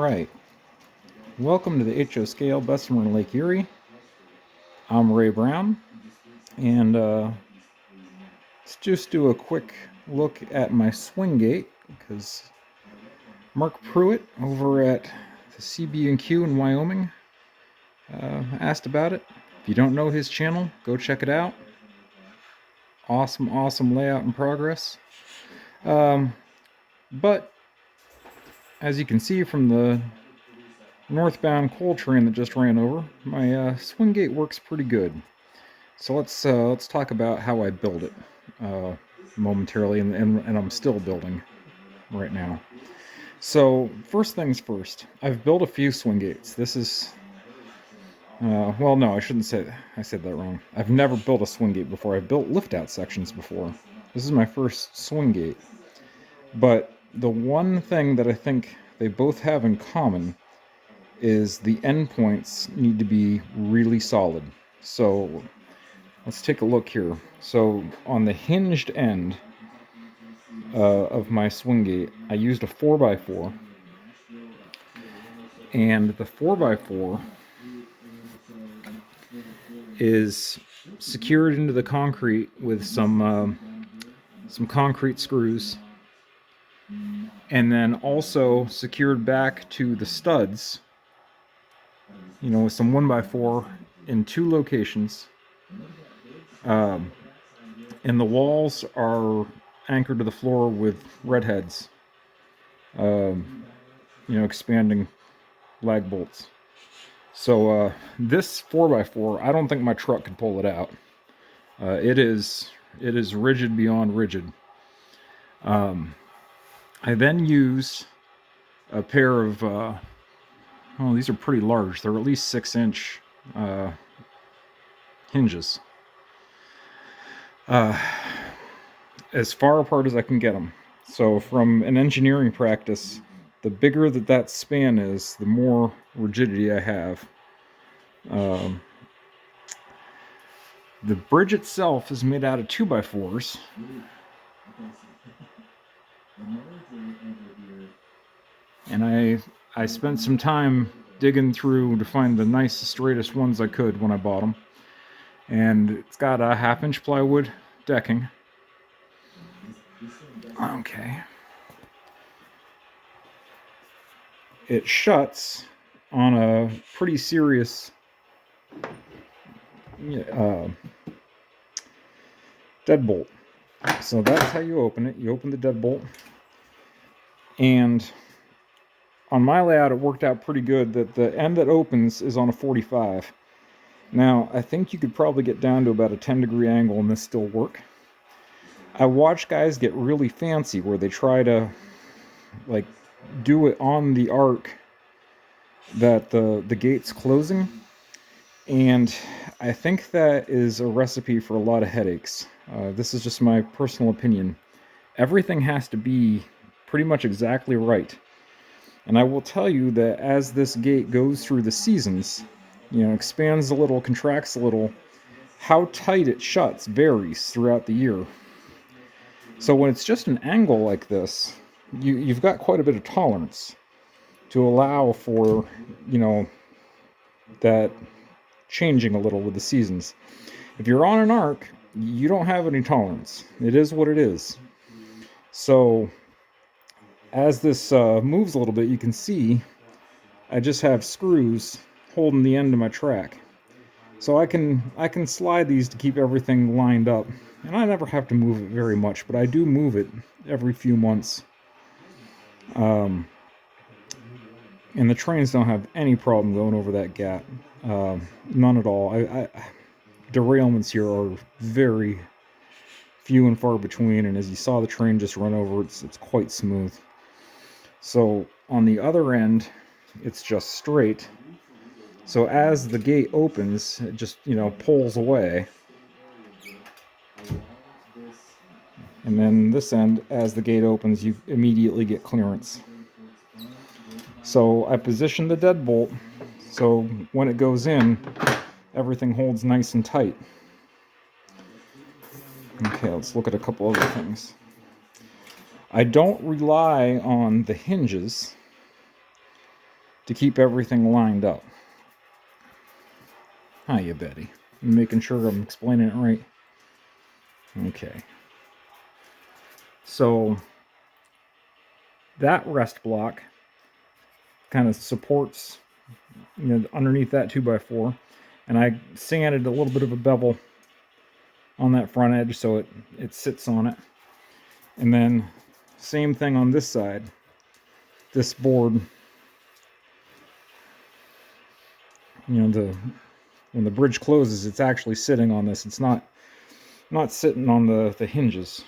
Alright, welcome to the HO Scale Bessemer in Lake Erie. I'm Ray Brown, and let's just do a quick look at my swing gate, because Mark Pruitt over at the CB&Q in Wyoming asked about it. If you don't know his channel, go check it out. Awesome layout in progress. But as you can see from the northbound coal train that just ran over, my swing gate works pretty good. So let's talk about how I build it momentarily, and I'm still building right now. So first things first, I've built a few swing gates. This is well, no, I shouldn't say that. I said that wrong. I've never built a swing gate before. I've built lift out sections before. This is my first swing gate. But the one thing that I think they both have in common is the endpoints need to be really solid. So let's take a look here. So on the hinged end of my swing gate, I used a 4x4, and the 4x4 is secured into the concrete with some concrete screws, and then also secured back to the studs, with some 1x4 in two locations. And the walls are anchored to the floor with redheads, expanding lag bolts. So this 4x4, I don't think my truck could pull it out. It is rigid beyond rigid. I then used a pair of these are pretty large. They're at least 6-inch hinges. As far apart as I can get them. So from an engineering practice, the bigger that span is, the more rigidity I have. The bridge itself is made out of 2x4s. And I spent some time digging through to find the nicest, straightest ones I could when I bought them. And it's got a 1/2-inch plywood decking. Okay. It shuts on a pretty serious deadbolt. So that's how you open it. You open the deadbolt. And on my layout, it worked out pretty good that the end that opens is on a 45. Now, I think you could probably get down to about a 10-degree angle and this still work. I watch guys get really fancy where they try to do it on the arc that the gate's closing, and I think that is a recipe for a lot of headaches. This is just my personal opinion. Everything has to be pretty much exactly right. And I will tell you that as this gate goes through the seasons, expands a little, contracts a little, how tight it shuts varies throughout the year. So when it's just an angle like this, you've got quite a bit of tolerance to allow for, that changing a little with the seasons. If you're on an arc, you don't have any tolerance. It is what it is. So as this moves a little bit, you can see I just have screws holding the end of my track. So I can slide these to keep everything lined up. And I never have to move it very much, but I do move it every few months. And the trains don't have any problem going over that gap. None at all. Derailments here are very few and far between, and as you saw the train just run over, it's quite smooth. So on the other end, it's just straight. So as the gate opens, it just, pulls away. And then this end, as the gate opens, you immediately get clearance. So I position the deadbolt so when it goes in, everything holds nice and tight. Okay, let's look at a couple other things. I don't rely on the hinges to keep everything lined up. Hiya, Betty. I'm making sure I'm explaining it right. Okay. So that rest block kind of supports, underneath that 2x4, and I sanded a little bit of a bevel on that front edge so it sits on it. And then same thing on this side. This board, when the bridge closes, it's actually sitting on this. It's not sitting on the hinges.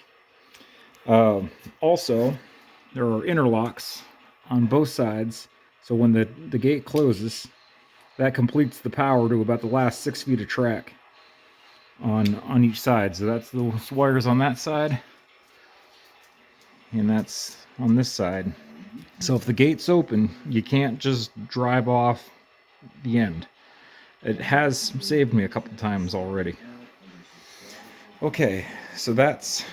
Also, there are interlocks on both sides, so when the gate closes, that completes the power to about the last 6 feet of track on each side. So that's those wires on that side, and that's on this side. So if the gate's open, you can't just drive off the end. It has saved me a couple times already. Okay, so that's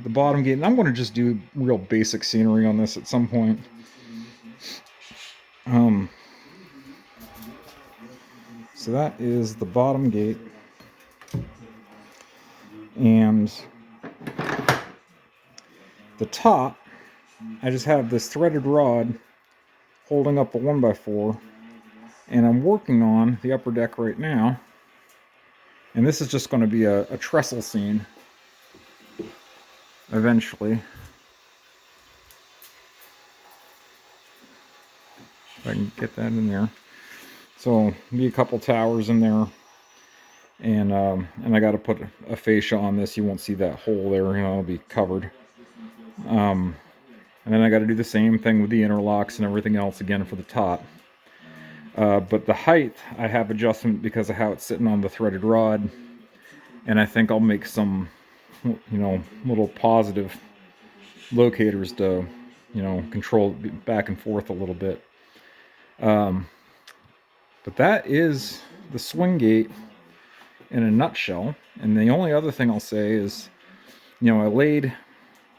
the bottom gate, and I'm going to just do real basic scenery on this at some point. So that is the bottom gate, and the top, I just have this threaded rod holding up a 1x4, and I'm working on the upper deck right now, and this is just going to be a trestle scene eventually. If I can get that in there. So be a couple towers in there, and I got to put a fascia on this. You won't see that hole there, it'll be covered. And then I got to do the same thing with the interlocks and everything else again for the top. But the height, I have adjustment because of how it's sitting on the threaded rod, and I think I'll make some, little positive locators to, control it back and forth a little bit. But that is the swing gate in a nutshell. And the only other thing I'll say is, I laid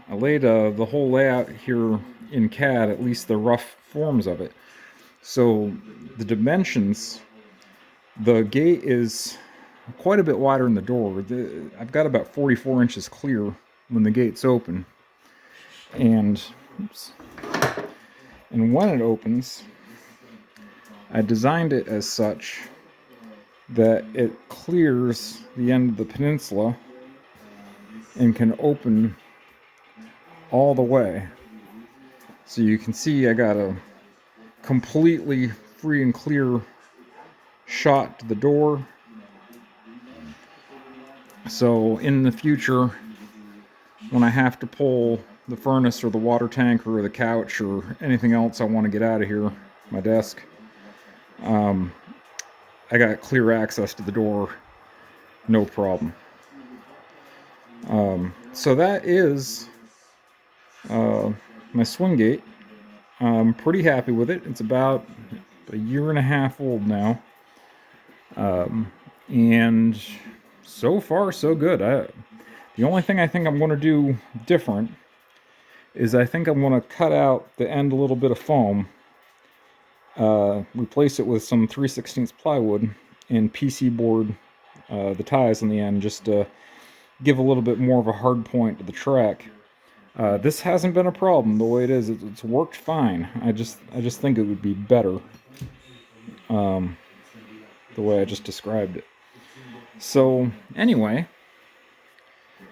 the whole layout here in CAD, at least the rough forms of it. So the dimensions, the gate is quite a bit wider than the door. I've got about 44 inches clear when the gate's open. And when it opens, I designed it as such that it clears the end of the peninsula and can open all the way. So you can see I got a completely free and clear shot to the door. So in the future, when I have to pull the furnace or the water tank or the couch or anything else I want to get out of here, my desk, I got clear access to the door, no problem. So that is my swing gate. I'm pretty happy with it. It's about a year and a half old now, and so far so good. The only thing I think I'm going to do different is I think I'm going to cut out the end a little bit of foam, replace it with some 3/16 plywood, and PC board the ties on the end just to give a little bit more of a hard point to the track. This hasn't been a problem the way it is. It's worked fine. I just think it would be better the way I just described it. So anyway, if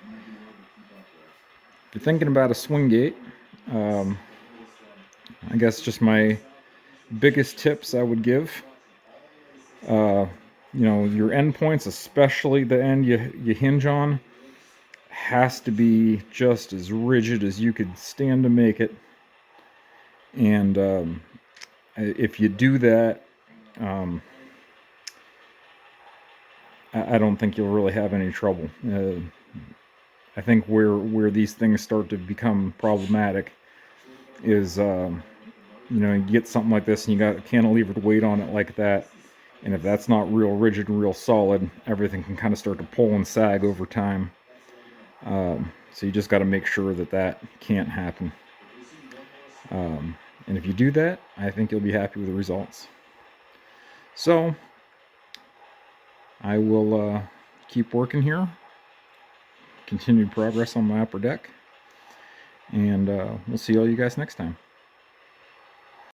you're thinking about a swing gate, I guess just my biggest tips I would give, your end points, especially the end you hinge on, has to be just as rigid as you could stand to make it. And if you do that, I don't think you'll really have any trouble. I think where these things start to become problematic is, you get something like this and you got a cantilevered weight on it like that, and if that's not real rigid and real solid, everything can kind of start to pull and sag over time. So you just got to make sure that can't happen. And And if you do that, I think you'll be happy with the results. So I will keep working here, continued progress on my upper deck, and we'll see all you guys next time.